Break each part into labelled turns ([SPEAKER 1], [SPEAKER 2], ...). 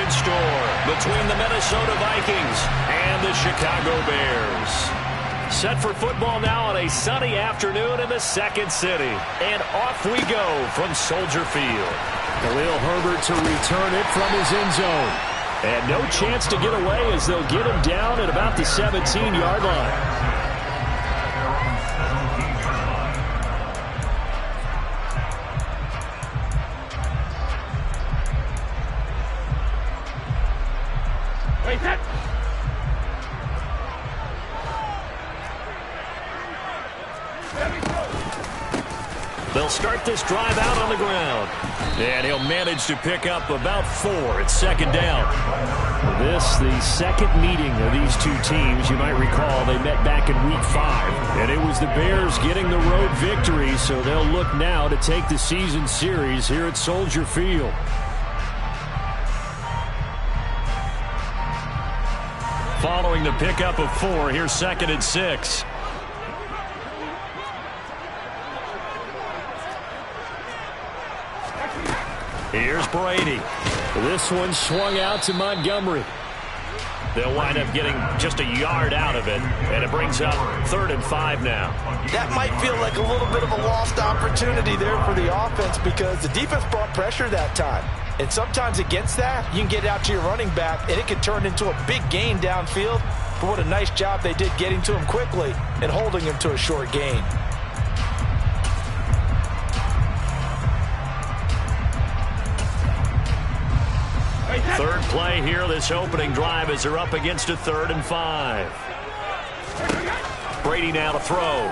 [SPEAKER 1] point score between the Minnesota Vikings and the Chicago Bears. Set for football now on a sunny afternoon in the second city. And off we go from Soldier Field.
[SPEAKER 2] Khalil Herbert to return it from his end zone.
[SPEAKER 1] And no chance to get away as they'll get him down at about the 17-yard line. They'll start this drive out on the ground. And he'll manage to pick up about 4 at second down. This, the second meeting of these two teams. You might recall they met back in Week 5. And it was the Bears getting the road victory, so they'll look now to take the season series here at Soldier Field. Following the pickup of 4, here's 2nd and 6. Here's Brady. This one swung out to Montgomery. They'll wind up getting just a yard out of it, and it brings up 3rd and 5 now.
[SPEAKER 3] That might feel like a little bit of a lost opportunity there for the offense because the defense brought pressure that time. And sometimes against that, you can get out to your running back, and it can turn into a big gain downfield. But what a nice job they did getting to him quickly and holding him to a short gain.
[SPEAKER 1] Third play here, this opening drive, as they're up against a 3rd and 5. Brady now to throw.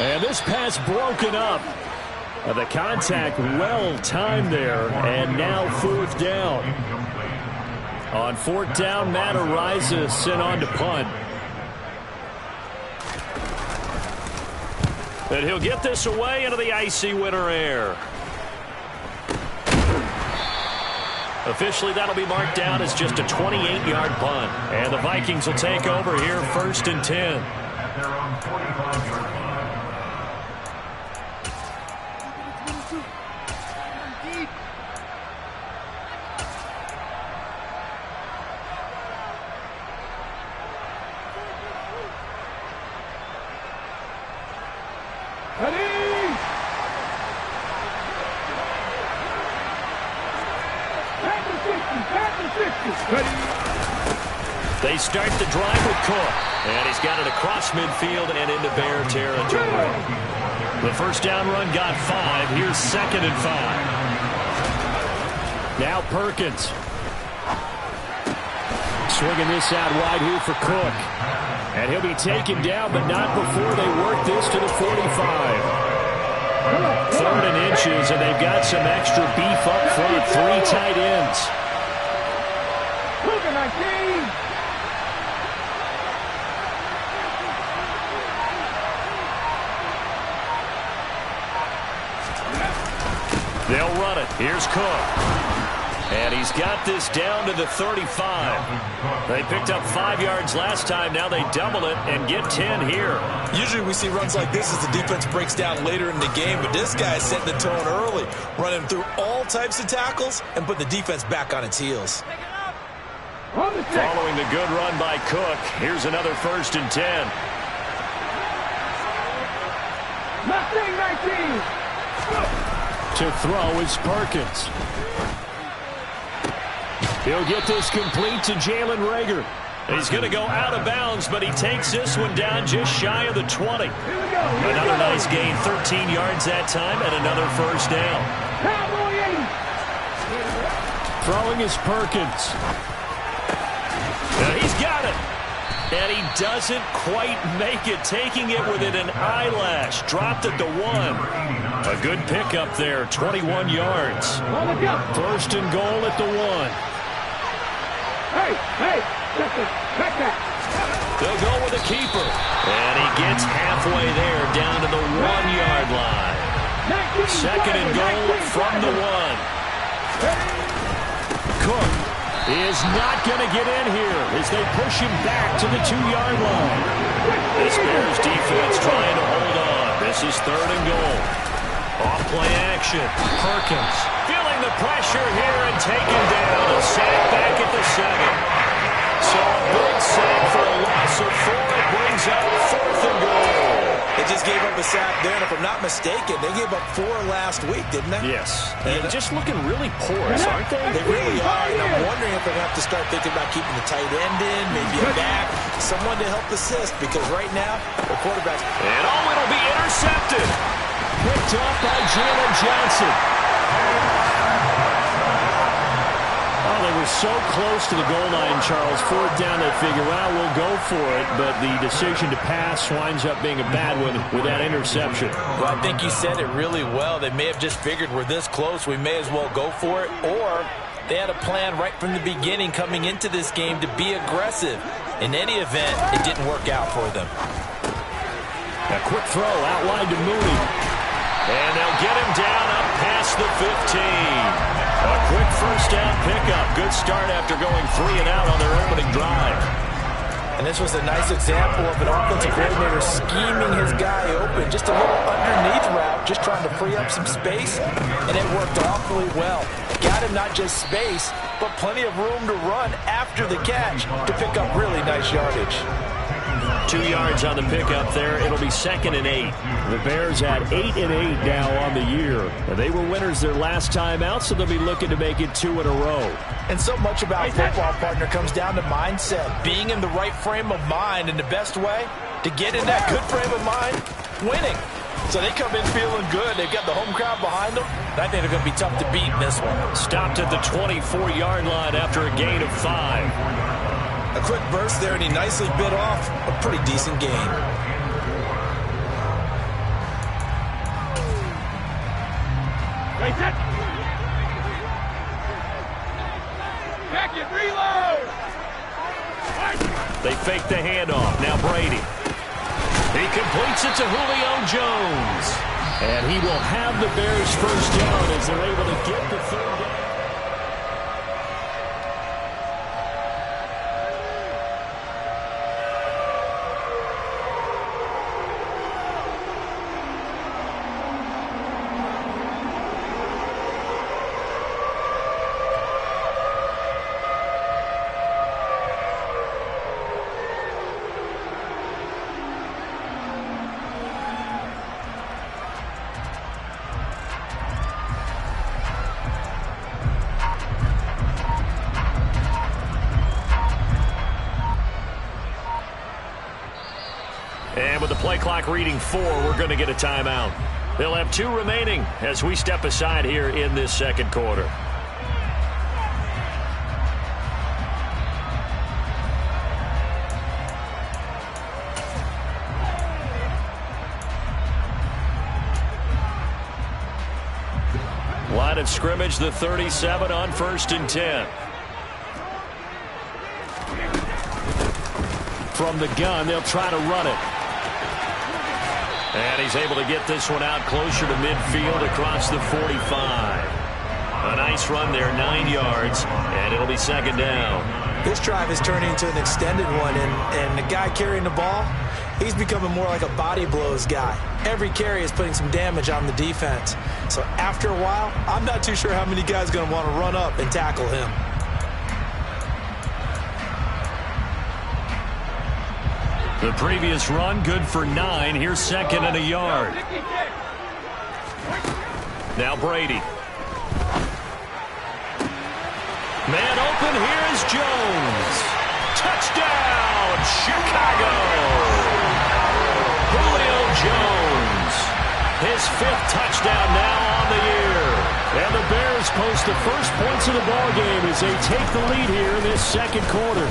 [SPEAKER 1] And this pass broken up. The contact well timed there, and now 4th down. On 4th down, Matt Araiza sent on to punt. And he'll get this away into the icy winter air. Officially, that'll be marked down as just a 28-yard punt. And the Vikings will take over here, 1st and 10. They start the drive with Cook, and he's got it across midfield and into Bear territory. The first down run got 5. Here's 2nd and 5. Now Perkins. Swinging this out wide here for Cook. And he'll be taken down, but not before they work this to the 45. 3rd and inches, and they've got some extra beef up front. 3 tight ends. They'll run it. Here's Cook. And he's got this down to the 35. They picked up 5 yards last time. Now they double it and get 10 here.
[SPEAKER 3] Usually we see runs like this as the defense breaks down later in the game, but this guy is setting the tone early, running through all types of tackles and put the defense back on its heels.
[SPEAKER 1] Following the good run by Cook, here's another 1st and 10.
[SPEAKER 2] 19. To throw is Perkins. He'll get this complete to Jalen Reagor.
[SPEAKER 1] He's going to go out of bounds, but he takes this one down just shy of the 20. Another nice gain, 13 yards that time, and another 1st down.
[SPEAKER 2] Throwing is Perkins.
[SPEAKER 1] Now he's got it. And he doesn't quite make it, taking it within an eyelash. Dropped at the 1. A good pickup there, 21 yards.
[SPEAKER 2] 1st and goal at the 1.
[SPEAKER 1] They'll go with a keeper. And he gets halfway there, down to the 1-yard line. 2nd and goal from the 1. Cook is not going to get in here as they push him back to the 2-yard line. This Bears defense trying to hold on. This is 3rd and goal. Off play action. Perkins feeling the pressure here and taken down. A sack back at the 2nd. So a big sack for a loss of 4. It brings up 4th and goal.
[SPEAKER 3] They just gave up a sack there, and if I'm not mistaken, they gave up 4 last week, didn't they?
[SPEAKER 1] Yes. And just looking really porous, aren't they?
[SPEAKER 3] They really are, and I'm wondering if they're going to have to start thinking about keeping the tight end in, maybe a back, someone to help assist, because right now, the quarterback's...
[SPEAKER 1] And it'll be intercepted.
[SPEAKER 2] Picked off by Jalen Johnson.
[SPEAKER 1] Oh, they were so close to the goal line, Charles. 4th down, they figure, well, we'll go for it. But the decision to pass winds up being a bad one with that interception.
[SPEAKER 3] Well, I think you said it really well. They may have just figured we're this close, we may as well go for it. Or they had a plan right from the beginning coming into this game to be aggressive. In any event, it didn't work out for them.
[SPEAKER 1] A quick throw out wide to Mooney. And they'll get him down up past the 15. A quick first down pickup. Good start after going 3 and out on their opening drive.
[SPEAKER 3] And this was a nice example of an offensive coordinator scheming his guy open. Just a little underneath route, just trying to free up some space. And it worked awfully well. Got him not just space, but plenty of room to run after the catch to pick up really nice yardage.
[SPEAKER 1] 2 yards on the pickup there. It'll be 2nd and 8. The Bears at 8 and 8 now on the year. They were winners their last time out, so they'll be looking to make it 2 in a row.
[SPEAKER 3] And so much about football, partner, comes down to mindset. Being in the right frame of mind, and the best way to get in that good frame of mind, winning. So they come in feeling good. They've got the home crowd behind them. And I think they're going to be tough to beat in this one.
[SPEAKER 1] Stopped at the 24-yard line after a gain of 5.
[SPEAKER 3] A quick burst there, and he nicely bit off a pretty decent gain.
[SPEAKER 4] Back it, reload!
[SPEAKER 1] They fake the handoff. Now Brady. He completes it to Julio Jones. And he will have the Bears first down as they're able to get the 3rd down. And with the play clock reading 4, we're going to get a timeout. They'll have 2 remaining as we step aside here in this 2nd quarter. Line of scrimmage, the 37 on 1st and 10. From the gun, they'll try to run it. And he's able to get this one out closer to midfield across the 45. A nice run there, 9 yards, and it'll be 2nd down.
[SPEAKER 3] This drive is turning into an extended one, and the guy carrying the ball, he's becoming more like a body blows guy. Every carry is putting some damage on the defense. So after a while, I'm not too sure how many guys are going to want to run up and tackle him.
[SPEAKER 1] The previous run, good for 9. Here's 2nd and a yard. Now Brady. Man open, here is Jones. Touchdown, Chicago. Julio Jones. His 5th touchdown now on the year. And the Bears post the first points of the ballgame as they take the lead here in this 2nd quarter.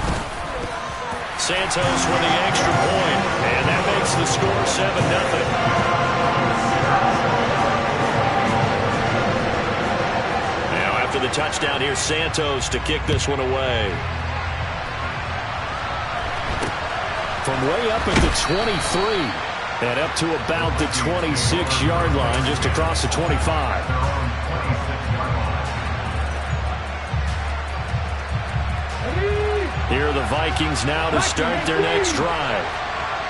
[SPEAKER 1] Santos with the extra point, and that makes the score 7-0. Now after the touchdown, here's Santos to kick this one away. From way up at the 23 and up to about the 26-yard line, just across the 25. Here are the Vikings now to start their next drive.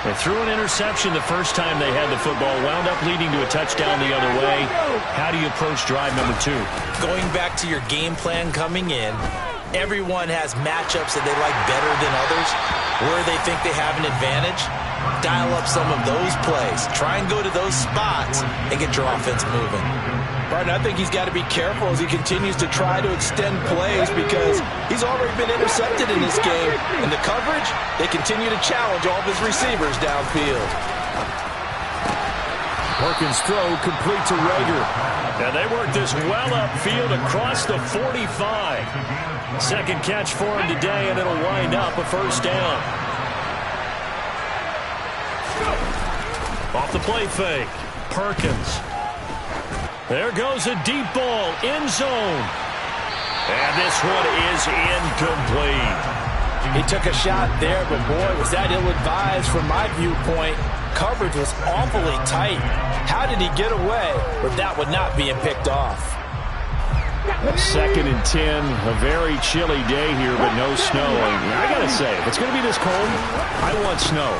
[SPEAKER 1] They threw an interception the first time they had the football, wound up leading to a touchdown the other way. How do you approach drive number 2?
[SPEAKER 3] Going back to your game plan coming in, everyone has matchups that they like better than others. Where they think they have an advantage, dial up some of those plays. Try and go to those spots and get your offense moving.
[SPEAKER 2] Partner, I think he's got to be careful as he continues to try to extend plays because he's already been intercepted in this game. And the coverage, they continue to challenge all of his receivers downfield. Perkins' throw complete to Rager.
[SPEAKER 1] And they work this well upfield across the 45. Second catch for him today, and it'll wind up a first down. Off the play fake, Perkins. There goes a deep ball, end zone. And this one is incomplete.
[SPEAKER 2] He took a shot there, but boy, was that ill-advised from my viewpoint. Coverage was awfully tight. How did he get away with that one not being picked off?
[SPEAKER 1] 2nd and 10, a very chilly day here, but no snow. I gotta say, if it's gonna be this cold, I want snow.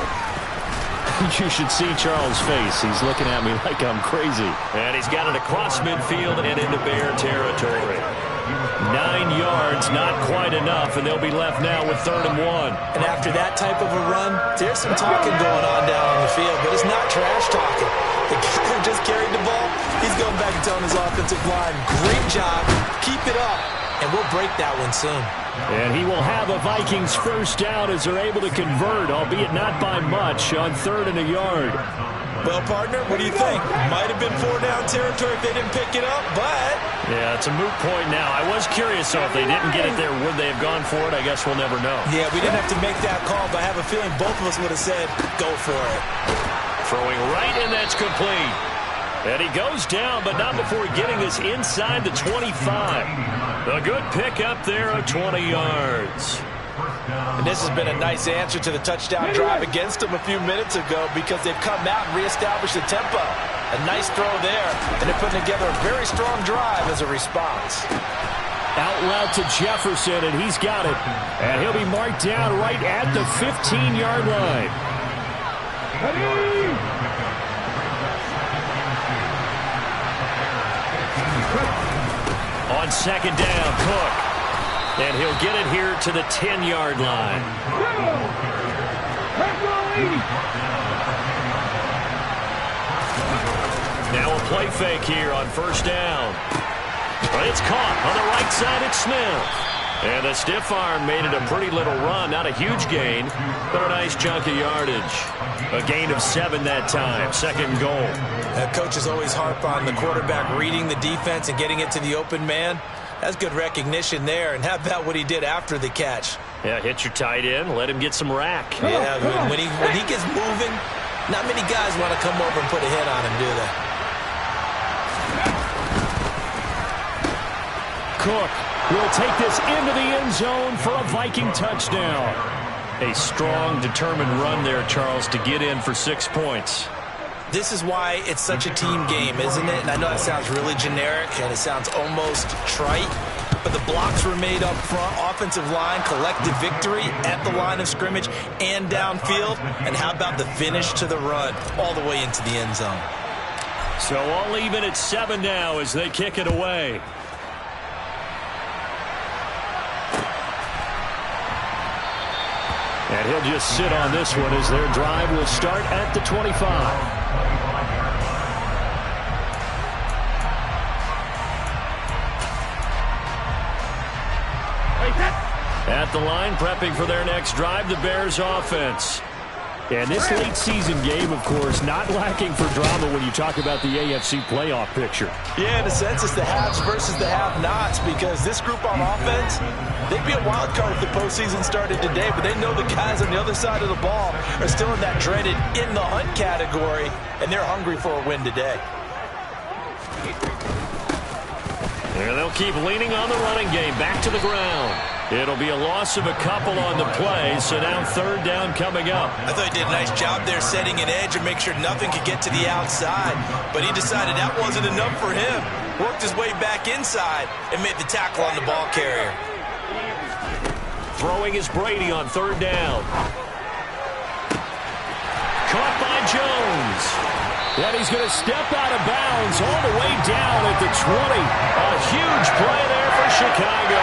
[SPEAKER 1] You should see Charles' face. He's looking at me like I'm crazy. And he's got it across midfield and into Bear territory. 9 yards, not quite enough, and they'll be left now with 3rd and 1.
[SPEAKER 3] And after that type of a run, there's some talking going on down on the field, but it's not trash talking. The guy who just carried the ball, he's going back and telling his offensive line, great job, keep it up, and we'll break that one soon.
[SPEAKER 1] And he will have a Vikings first down as they're able to convert, albeit not by much, on 3rd and a yard.
[SPEAKER 3] Well, partner, what do you think? Might have been 4-down territory if they didn't pick it up, but...
[SPEAKER 1] Yeah, it's a moot point now. I was curious, so if they didn't get it there, would they have gone for it? I guess we'll never know.
[SPEAKER 3] Yeah, we didn't have to make that call, but I have a feeling both of us would have said, go for it.
[SPEAKER 1] Throwing right, and that's complete. And he goes down, but not before getting this inside the 25. A good pick up there of 20 yards.
[SPEAKER 2] And this has been a nice answer to the touchdown drive against them a few minutes ago because they've come out and reestablished the tempo. A nice throw there, and they're putting together a very strong drive as a response.
[SPEAKER 1] Out route to Jefferson, and he's got it. And he'll be marked down right at the 15-yard line. On 2nd down, Cook. And he'll get it here to the 10-yard line. Now a play fake here on 1st down. It's caught on the right side. It's Smith. And the stiff arm made it a pretty little run. Not a huge gain, but a nice chunk of yardage. A gain of 7 that time. 2nd goal.
[SPEAKER 3] Coaches always harp on the quarterback reading the defense and getting it to the open man. That's good recognition there. And how about what he did after the catch?
[SPEAKER 1] Yeah, hit your tight end. Let him get some rack.
[SPEAKER 3] Yeah, when he gets moving, not many guys want to come over and put a hit on him, do they?
[SPEAKER 1] Cook will take this into the end zone for a Viking touchdown. A strong, determined run there, Charles, to get in for 6 points.
[SPEAKER 3] This is why it's such a team game, isn't it? And I know that sounds really generic and it sounds almost trite, but the blocks were made up front, offensive line, collective victory at the line of scrimmage and downfield. And how about the finish to the run all the way into the end zone?
[SPEAKER 1] So all even at 7 now as they kick it away. And he'll just sit on this one as their drive will start at the 25. At the line, prepping for their next drive, the Bears offense. And this late season game, of course, not lacking for drama when you talk about the AFC playoff picture.
[SPEAKER 2] Yeah, in a sense, it's the haves versus the have-nots because this group on offense, they'd be a wild card if the postseason started today, but they know the guys on the other side of the ball are still in that dreaded in-the-hunt category, and they're hungry for a win today.
[SPEAKER 1] And they'll keep leaning on the running game, back to the ground. It'll be a loss of a couple on the play, so now 3rd down coming up.
[SPEAKER 3] I thought he did a nice job there setting an edge and make sure nothing could get to the outside, but he decided that wasn't enough for him. Worked his way back inside and made the tackle on the ball carrier.
[SPEAKER 1] Throwing is Brady on 3rd down. caught by Jones. And he's going to step out of bounds all the way down at the 20. A huge play there for Chicago.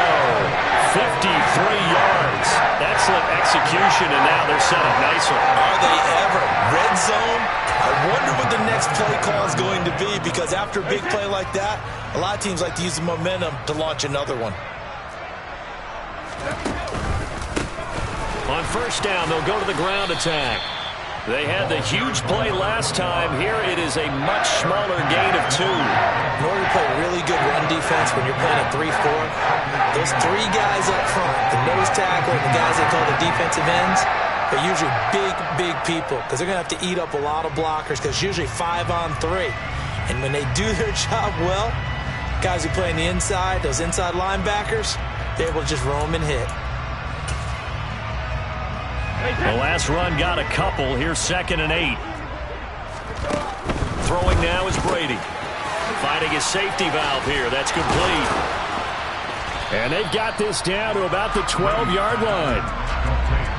[SPEAKER 1] 53 yards. Excellent execution, and now they're set up nicely.
[SPEAKER 2] Are they ever? Red zone? I wonder what the next play call is going to be, because after a big play like that, a lot of teams like to use the momentum to launch another one.
[SPEAKER 1] On first down, they'll go to the ground attack. They had the huge play last time. Here it is a much smaller gain of 2.
[SPEAKER 2] In order to play really good run defense when you're playing a 3-4, those 3 guys up front, the nose tackle and the guys they call the defensive ends, are usually big people, because they're going to have to eat up a lot of blockers, because usually 5 on 3. And when they do their job well, guys who play on the inside, those inside linebackers, they're able to just roam and hit.
[SPEAKER 1] The last run got a couple. Here's 2nd and 8. Throwing now is Brady. Finding his safety valve here. That's complete. And they've got this down to about the 12-yard line.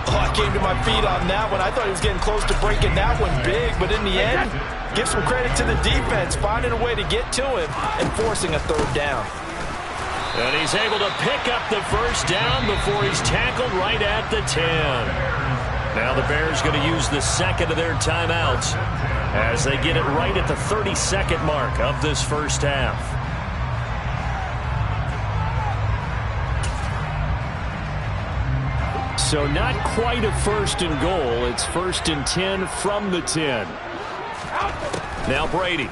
[SPEAKER 3] Oh, I came to my feet on that one. I thought he was getting close to breaking that one big, but in the end, give some credit to the defense, finding a way to get to him and forcing a 3rd down.
[SPEAKER 1] And he's able to pick up the first down before he's tackled right at the 10. Now the Bears going to use the 2nd of their timeouts as they get it right at the 32nd mark of this first half. So not quite a 1st and goal. It's 1st and 10 from the 10. Now Brady.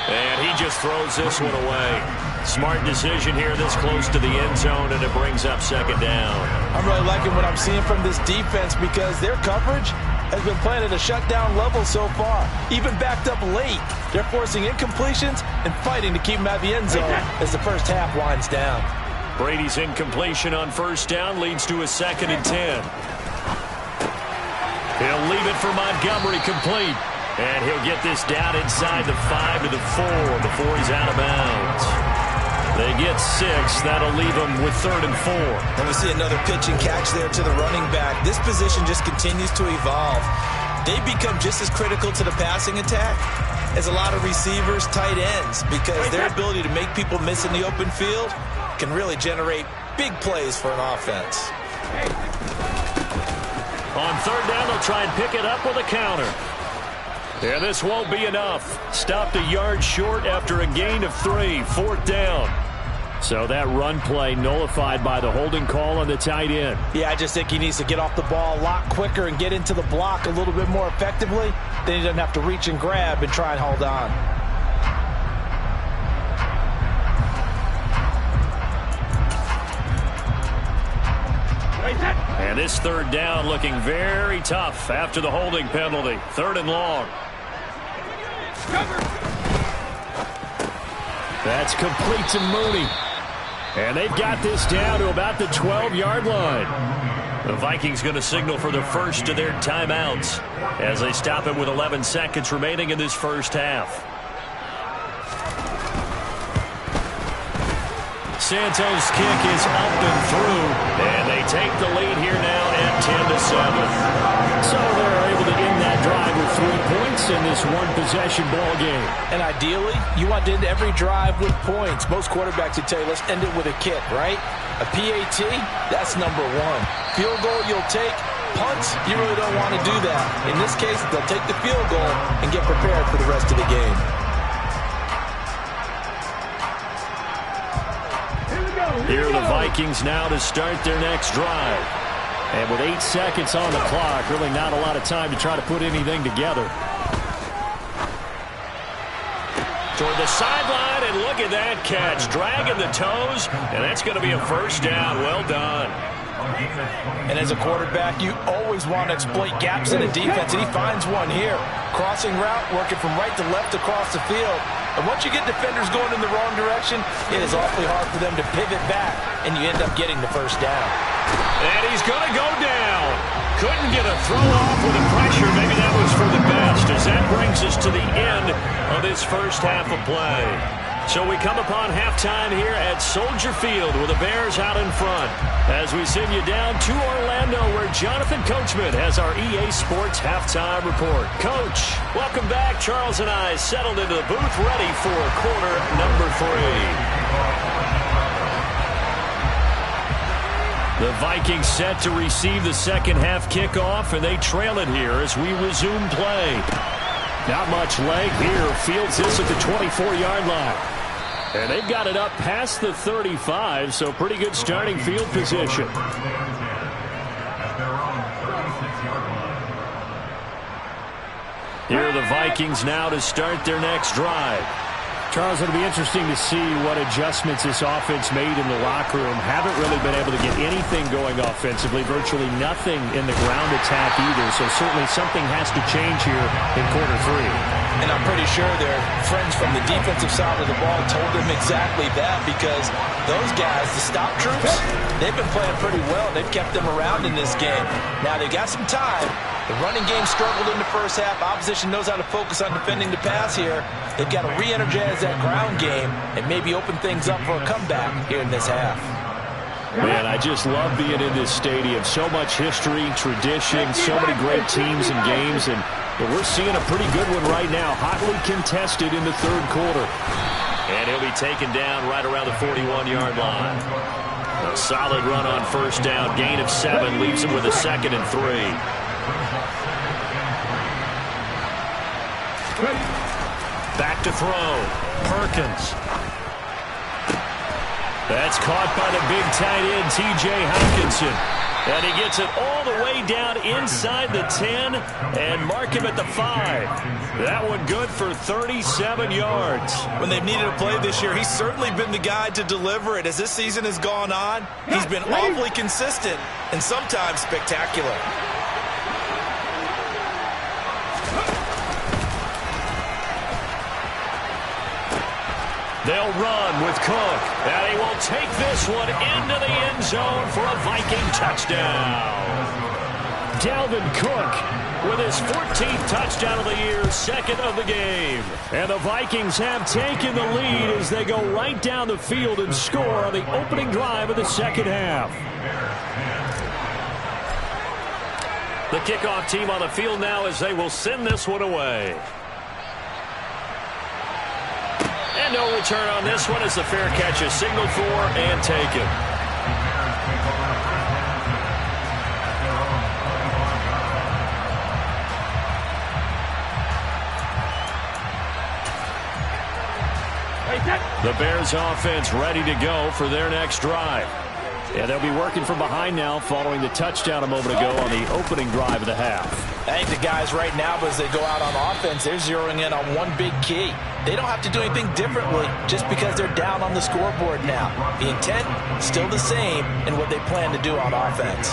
[SPEAKER 1] And he just throws this one away. Smart decision here this close to the end zone, and it brings up 2nd down.
[SPEAKER 3] I'm really liking what I'm seeing from this defense, because their coverage has been playing at a shutdown level so far. Even backed up late, they're forcing incompletions and fighting to keep them out of the end zone as the first half winds down.
[SPEAKER 1] Brady's incompletion on first down leads to a 2nd and 10. He'll leave it for Montgomery complete. And he'll get this down inside the 5 to the 4 before he's out of bounds. They get 6. That'll leave them with 3rd and 4.
[SPEAKER 2] And we see another pitch and catch there to the running back. This position just continues to evolve. They become just as critical to the passing attack as a lot of receivers, tight ends, because their ability to make people miss in the open field can really generate big plays for an offense.
[SPEAKER 1] On 3rd down, they'll try and pick it up with a counter. Yeah, this won't be enough. Stopped a yard short after a gain of 3. 4th down. So that run play nullified by the holding call on the tight end.
[SPEAKER 3] Yeah, I just think he needs to get off the ball a lot quicker and get into the block a little bit more effectively. Then he doesn't have to reach and grab and try and hold on.
[SPEAKER 1] And this 3rd down looking very tough after the holding penalty. 3rd and long. That's complete to Mooney. And they've got this down to about the 12-yard line. The Vikings going to signal for the first of their timeouts as they stop it with 11 seconds remaining in this first half. Santos' kick is up and through, and they take the lead here now at 10-7. So they're able to end that drive with 3 points in this one-possession ball game.
[SPEAKER 3] And ideally, you want to end every drive with points. Most quarterbacks would tell you, let's end it with a kick, right? A PAT, that's number 1. Field goal, you'll take. Punts, you really don't want to do that. In this case, they'll take the field goal and get prepared for the rest of the game.
[SPEAKER 1] Here are the Vikings now to start their next drive. And with 8 seconds on the clock, really not a lot of time to try to put anything together. Toward the sideline, and look at that catch. Dragging the toes, and that's going to be a first down. Well done.
[SPEAKER 3] And as a quarterback, you always want to exploit gaps in the defense, and he finds one here. Crossing route, working from right to left across the field. And once you get defenders going in the wrong direction, it is awfully hard for them to pivot back, and you end up getting the first down.
[SPEAKER 1] And he's going to go down. Couldn't get a throw off with the pressure. Maybe that was for the best, as that brings us to the end of this first half of play. So we come upon halftime here at Soldier Field with the Bears out in front. As we send you down to Orlando where Jonathan Coachman has our EA Sports halftime report. Coach, welcome back. Charles and I settled into the booth ready for quarter number 3. The Vikings set to receive the second half kickoff, and they trail it here as we resume play. Not much leg here. Fields this at the 24-yard line. And they've got it up past the 35, so pretty good starting field position. Here are the Vikings now to start their next drive.
[SPEAKER 5] Charles, it'll be interesting to see what adjustments this offense made in the locker room. Haven't really been able to get anything going offensively, virtually nothing in the ground attack either, so certainly something has to change here in quarter 3.
[SPEAKER 3] And I'm pretty sure their friends from the defensive side of the ball told them exactly that, because those guys, the stop troops, they've been playing pretty well. They've kept them around in this game. Now they've got some time. The running game struggled in the first half. Opposition knows how to focus on defending the pass here. They've got to re-energize that ground game and maybe open things up for a comeback here in this half.
[SPEAKER 1] Man, I just love being in this stadium. So much history, tradition, so many great teams and games, and we're seeing a pretty good one right now. Hotly contested in the third quarter. And he'll be taken down right around the 41-yard line. A solid run on first down. Gain of 7 leaves him with a 2nd and 3. Back to throw. Perkins. That's caught by the big tight end, T.J. Hockenson. And he gets it all the way down inside the 10 and mark him at the 5. That one good for 37 yards.
[SPEAKER 2] When they've needed a play this year, he's certainly been the guy to deliver it. As this season has gone on, he's been awfully consistent and sometimes spectacular.
[SPEAKER 1] They'll run with Cook, and he will take this one into the end zone for a Viking touchdown. Dalvin Cook with his 14th touchdown of the year, 2nd of the game. And the Vikings have taken the lead as they go right down the field and score on the opening drive of the second half. The kickoff team on the field now as they will send this one away. And no return on this one as the fair catch is signaled for and taken. The Bears offense ready to go for their next drive. Yeah, they'll be working from behind now following the touchdown a moment ago on the opening drive of the half.
[SPEAKER 3] I think the guys right now, as they go out on offense, they're zeroing in on one big key. They don't have to do anything differently just because they're down on the scoreboard now. The intent, still the same in what they plan to do on offense.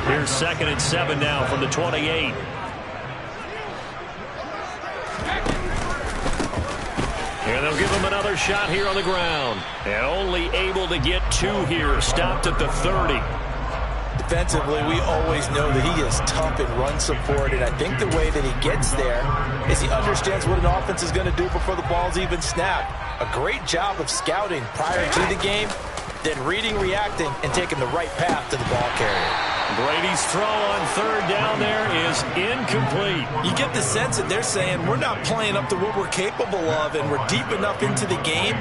[SPEAKER 1] Here's 2nd and 7 now from the 28. And they'll give him another shot here on the ground. And only able to get 2 here. Stopped at the 30.
[SPEAKER 3] Defensively, we always know that he is tough in run support, and I think the way that he gets there is he understands what an offense is going to do before the ball's even snapped. A great job of scouting prior to the game, then reading, reacting, and taking the right path to the ball carrier.
[SPEAKER 1] Brady's throw on 3rd down there is incomplete.
[SPEAKER 2] You get the sense that they're saying we're not playing up to what we're capable of, and we're deep enough into the game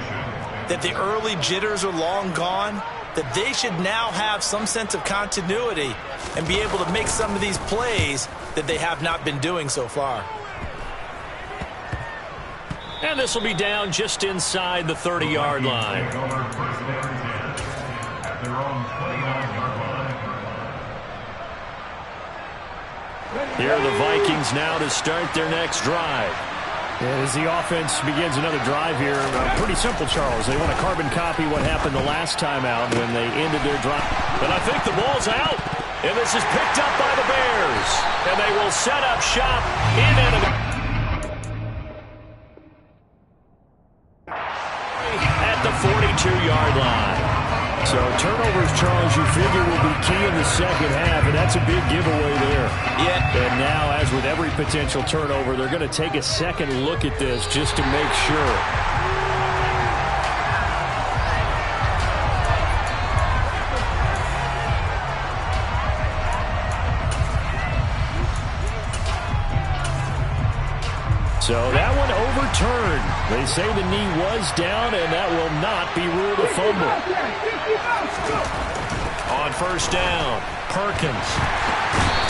[SPEAKER 2] that the early jitters are long gone, that they should now have some sense of continuity and be able to make some of these plays that they have not been doing so far.
[SPEAKER 1] And this will be down just inside the 30-yard line. Here are the Vikings now to start their next drive.
[SPEAKER 5] As the offense begins another drive here, pretty simple, Charles. They want to carbon copy what happened the last time out when they ended their drive.
[SPEAKER 1] But I think the ball's out. And this is picked up by the Bears. And they will set up shop in and at the 42-yard line.
[SPEAKER 5] So turnovers, Charles, you figure will be key in the second half, and that's a big giveaway there.
[SPEAKER 3] Yeah.
[SPEAKER 5] And now, as with every potential turnover, they're going to take a second look at this just to make sure. So that one overturned. They say the knee was down, and that will not be ruled a fumble. On first down, Perkins.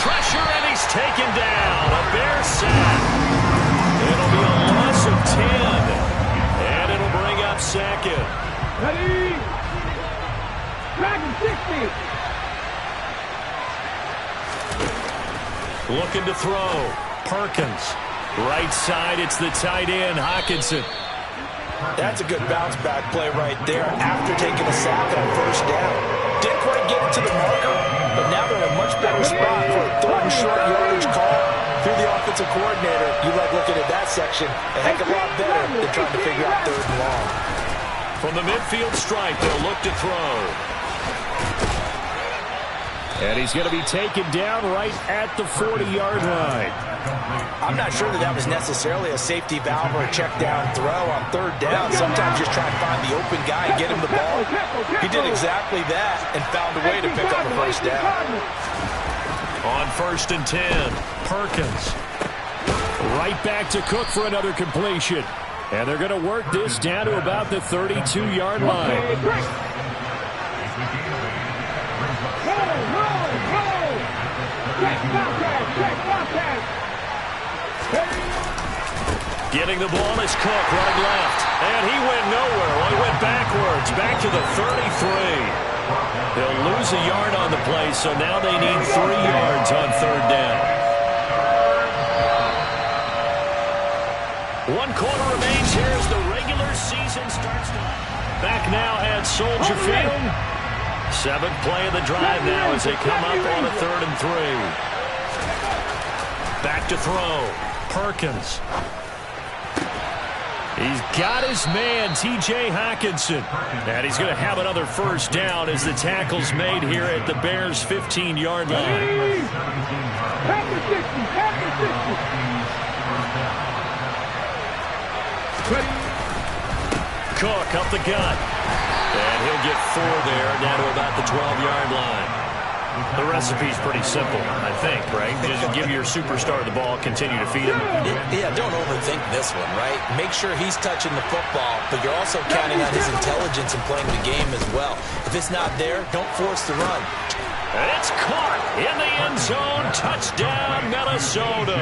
[SPEAKER 5] Pressure, and he's taken down. A Bear sack. It'll be a loss of 10, and it'll bring up second.
[SPEAKER 4] Ready? Dragon 60.
[SPEAKER 5] Looking to throw. Perkins. Right side, it's the tight end, Hockenson.
[SPEAKER 3] That's a good bounce-back play right there after taking a sack on first down. Didn't quite get it to the marker, but now they're in a much better spot for a third and short yardage call. Through the offensive coordinator, you like looking at that section a heck of a lot better than trying to figure out third and long.
[SPEAKER 5] From the midfield stripe, they'll look to throw. And he's going to be taken down right at the 40-yard line.
[SPEAKER 3] I'm not sure that was necessarily a safety valve or a check-down throw on third down. Sometimes just try and find the open guy and get him the ball. He did exactly that and found a way to pick up a first down.
[SPEAKER 5] On first and 10, Perkins. Right back to Cook for another completion. And they're going to work this down to about the 32-yard line. Getting the ball is Cook, running left. And he went nowhere. Well, he went backwards, back to the 33. They'll lose a yard on the play, so now they need 3 yards on third down. 1 quarter remains here as the regular season starts to... Back now at Soldier Field. 7th play of the drive now as they come up on a 3rd and 3. Back to throw. Perkins. He's got his man, T.J. Hockenson. And he's going to have another first down as the tackle's made here at the Bears' 15-yard line. Cook up the gut. And he'll get 4 there, down to about the 12-yard line. The recipe's pretty simple, I think, right? Just give your superstar the ball, continue to feed him.
[SPEAKER 3] Yeah, don't overthink this one, right? Make sure he's touching the football, but you're also counting on his intelligence in playing the game as well. If it's not there, don't force the run.
[SPEAKER 5] And it's caught in the end zone. Touchdown, Minnesota.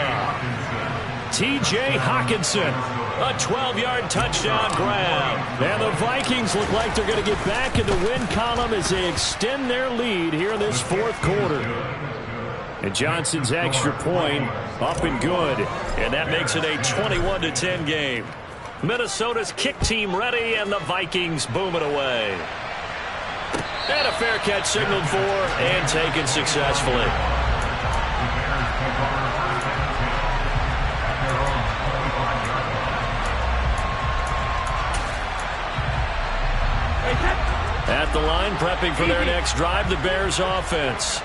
[SPEAKER 5] T.J. Hockenson, a 12-yard touchdown grab. And the Vikings look like they're going to get back in the win column as they extend their lead here in this 4th quarter. And Johnson's extra point up and good. And that makes it a 21-10 game. Minnesota's kick team ready, and the Vikings boom it away. And a fair catch signaled for and taken successfully. At the line, prepping for their next drive, the Bears offense.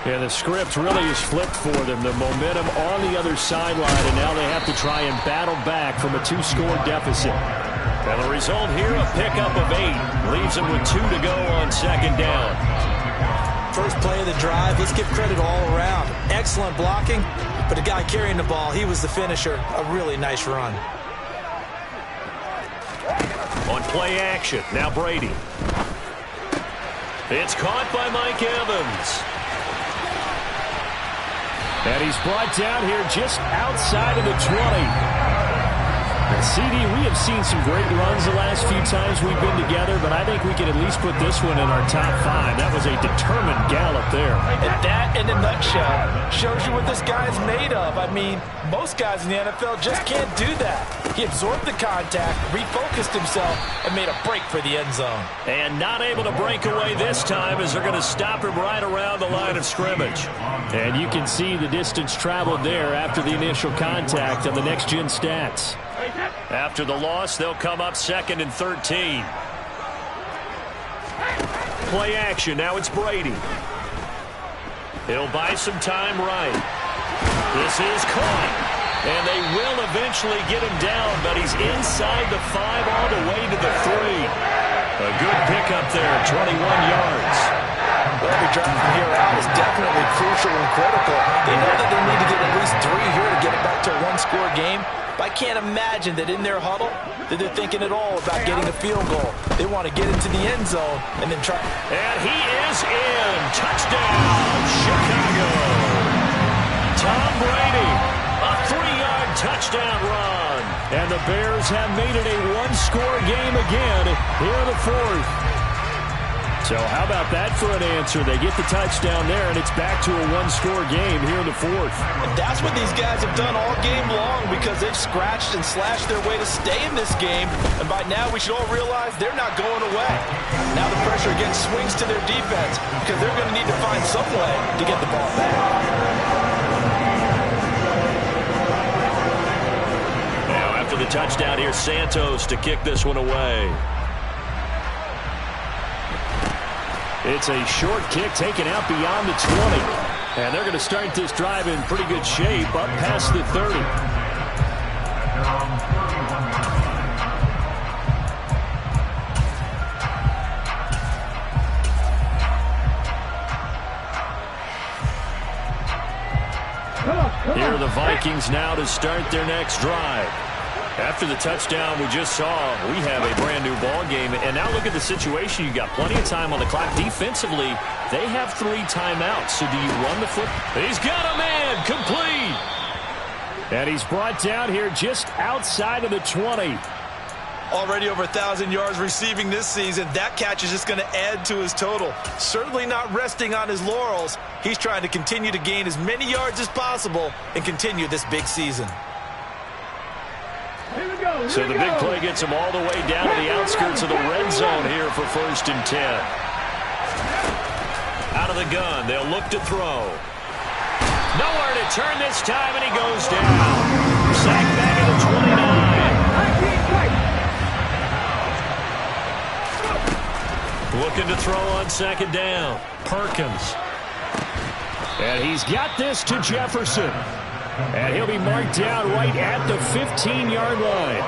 [SPEAKER 5] And the script really is flipped for them. The momentum on the other sideline, and now they have to try and battle back from a 2-score deficit. And the result here, a pickup of 8. Leaves them with 2 to go on second down.
[SPEAKER 3] First play of the drive, let's give credit all around. Excellent blocking, but the guy carrying the ball, he was the finisher. A really nice run.
[SPEAKER 5] On play action, now Brady. It's caught by Mike Evans. And he's brought down here just outside of the 20. CD, we have seen some great runs the last few times we've been together, but I think we can at least put this one in our top 5. That was a determined gallop there.
[SPEAKER 3] And that, in a nutshell, shows you what this guy's made of. I mean, most guys in the NFL just can't do that. He absorbed the contact, refocused himself, and made a break for the end zone.
[SPEAKER 5] And not able to break away this time as they're going to stop him right around the line of scrimmage. And you can see the distance traveled there after the initial contact on the next-gen stats. After the loss, they'll come up 2nd and 13. Play action. Now it's Brady. He'll buy some time right. This is caught. And they will eventually get him down, but he's inside the 5 all the way to the 3. A good pickup there, 21 yards.
[SPEAKER 2] Well, every drive from here out is definitely crucial and critical. They know that they need to get at least 3 here to get it back to a one-score game. But I can't imagine that in their huddle that they're thinking at all about getting a field goal. They want to get into the end zone and then try.
[SPEAKER 1] And he is in. Touchdown, Chicago. Tom Brady, a 3-yard touchdown run. And the Bears have made it a one-score game again here in the fourth. So how about that for an answer? They get the touchdown there, and it's back to a one-score game here in the fourth.
[SPEAKER 2] And that's what these guys have done all game long because they've scratched and slashed their way to stay in this game. And by now, we should all realize they're not going away. Now the pressure again swings to their defense because they're going to need to find some way to get the ball back.
[SPEAKER 1] Now after the touchdown, here's Santos to kick this one away. It's a short kick taken out beyond the 20. And they're going to start this drive in pretty good shape up past the 30. Here are the Vikings now to start their next drive. After the touchdown we just saw, we have a brand-new ball game. And now look at the situation. You got plenty of time on the clock. Defensively, they have 3 timeouts. So do you run the foot? He's got a man complete. And he's brought down here just outside of the 20.
[SPEAKER 2] Already over 1,000 yards receiving this season. That catch is just going to add to his total. Certainly not resting on his laurels. He's trying to continue to gain as many yards as possible and continue this big season.
[SPEAKER 1] So the big play gets him all the way down to the outskirts of the red zone here for 1st and 10. Out of the gun, they'll look to throw. Nowhere to turn this time, and he goes down. Sacked back at the 29. Looking to throw on 2nd down. Perkins. And he's got this to Jefferson. And he'll be marked down right at the 15-yard line.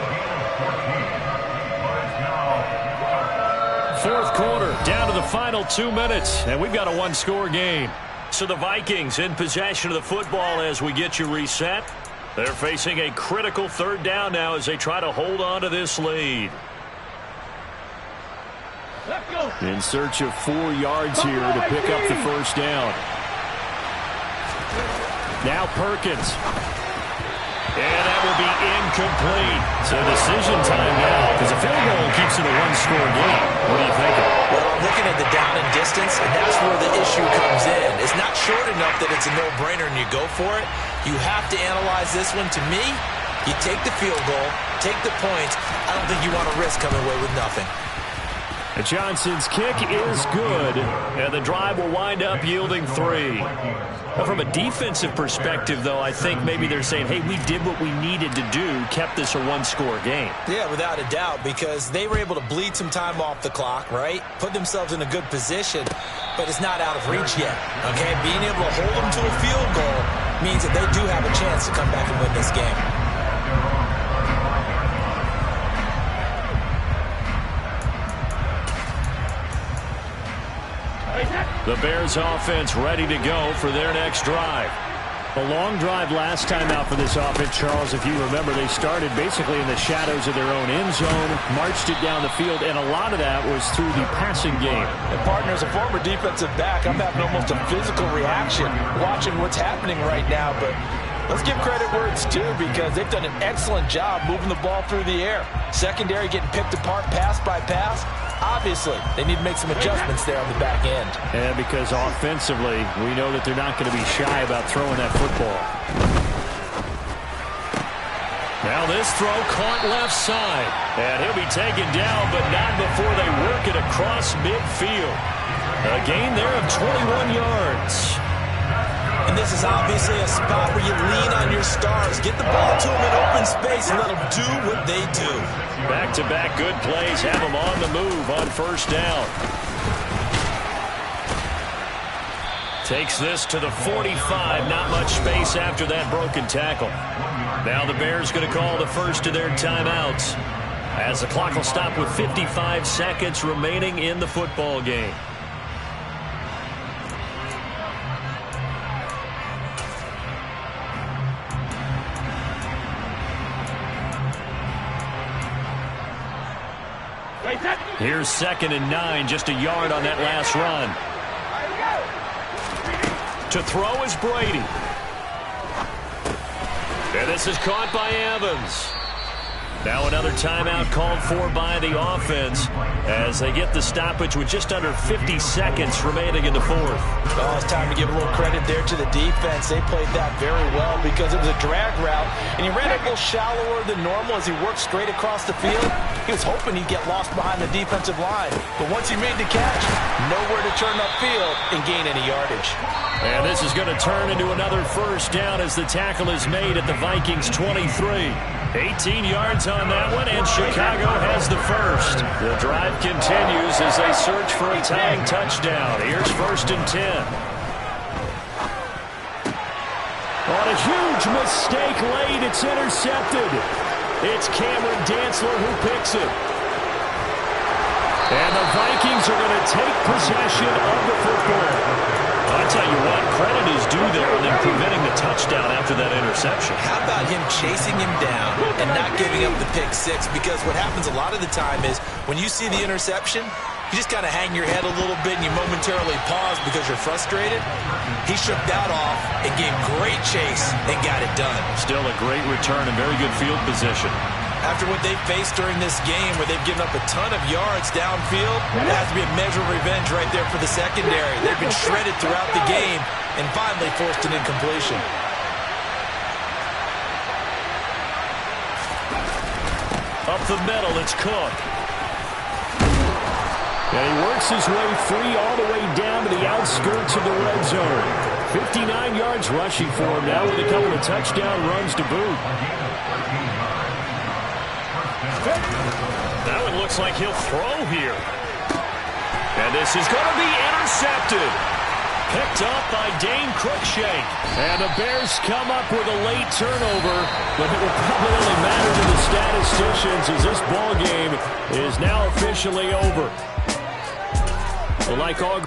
[SPEAKER 1] 4th quarter, down to the final 2 minutes, and we've got a one-score game. So the Vikings in possession of the football as we get you reset. They're facing a critical 3rd down now as they try to hold on to this lead. In search of 4 yards here to pick up the 1st down. Now Perkins. And that will be incomplete. So decision time now because a field goal keeps it a one-score game. What are you thinking?
[SPEAKER 2] Well, I'm looking at the down and distance, and that's where the issue comes in. It's not short enough that it's a no-brainer and you go for it. You have to analyze this one. To me, you take the field goal, take the points. I don't think you want to risk coming away with nothing.
[SPEAKER 1] Johnson's kick is good, and the drive will wind up yielding 3. From a defensive perspective, though, I think maybe they're saying, hey, we did what we needed to do, kept this a one-score game.
[SPEAKER 2] Yeah, without a doubt, because they were able to bleed some time off the clock, right? Put themselves in a good position, but it's not out of reach yet, okay? Being able to hold them to a field goal means that they do have a chance to come back and win this game.
[SPEAKER 1] The Bears offense ready to go for their next drive.
[SPEAKER 5] A long drive last time out for this offense, Charles. If you remember, they started basically in the shadows of their own end zone, marched it down the field, and a lot of that was through the passing game.
[SPEAKER 2] And partner, as a former defensive back, I'm having almost a physical reaction watching what's happening right now, but let's give credit where it's due because they've done an excellent job moving the ball through the air. Secondary getting picked apart pass by pass. Obviously, they need to make some adjustments there on the back end.
[SPEAKER 5] And because offensively, we know that they're not going to be shy about throwing that football.
[SPEAKER 1] Now this throw caught left side. And he'll be taken down, but not before they work it across midfield. A gain there of 21 yards.
[SPEAKER 2] And this is obviously a spot where you lean on your stars. Get the ball to them in open space and let them do what they do.
[SPEAKER 1] Back-to-back good plays have them on the move on 1st down. Takes this to the 45. Not much space after that broken tackle. Now the Bears going to call the first of their timeouts as the clock will stop with 55 seconds remaining in the football game. Here's 2nd and 9, just a yard on that last run. To throw is Brady. And this is caught by Evans. Now another timeout called for by the offense as they get the stoppage with just under 50 seconds remaining in the fourth.
[SPEAKER 2] Oh, it's time to give a little credit there to the defense. They played that very well because it was a drag route, and he ran a little shallower than normal as he worked straight across the field. He was hoping he'd get lost behind the defensive line, but once he made the catch, nowhere to turn upfield and gain any yardage.
[SPEAKER 1] And this is going to turn into another first down as the tackle is made at the Vikings 23. 18 yards on that one, and Chicago has the first. The drive continues as they search for a tying touchdown. Here's 1st and 10.
[SPEAKER 5] On a huge mistake late, it's intercepted. It's Cameron Dantzler who picks it. And the Vikings are going to take possession of the football.
[SPEAKER 1] I tell you what, credit is due there in them preventing the touchdown after that interception.
[SPEAKER 2] How about him chasing him down and not giving up the pick six? Because what happens a lot of the time is when you see the interception, you just kind of hang your head a little bit and you momentarily pause because you're frustrated. He shook that off and gave great chase and got it done.
[SPEAKER 1] Still a great return and very good field position.
[SPEAKER 2] After what they've faced during this game where they've given up a ton of yards downfield, it has to be a measure of revenge right there for the secondary. They've been shredded throughout the game and finally forced an incompletion.
[SPEAKER 1] Up the middle, it's Cook.
[SPEAKER 5] And he works his way free all the way down to the outskirts of the red zone. 59 yards rushing for him now with a couple of touchdown runs to boot.
[SPEAKER 1] That one looks like he'll throw here. And this is going to be intercepted. Picked up by Dane Cruikshank.
[SPEAKER 5] And the Bears come up with a late turnover, but it will probably only matter to the statisticians as this ball game is now officially over. Well, like all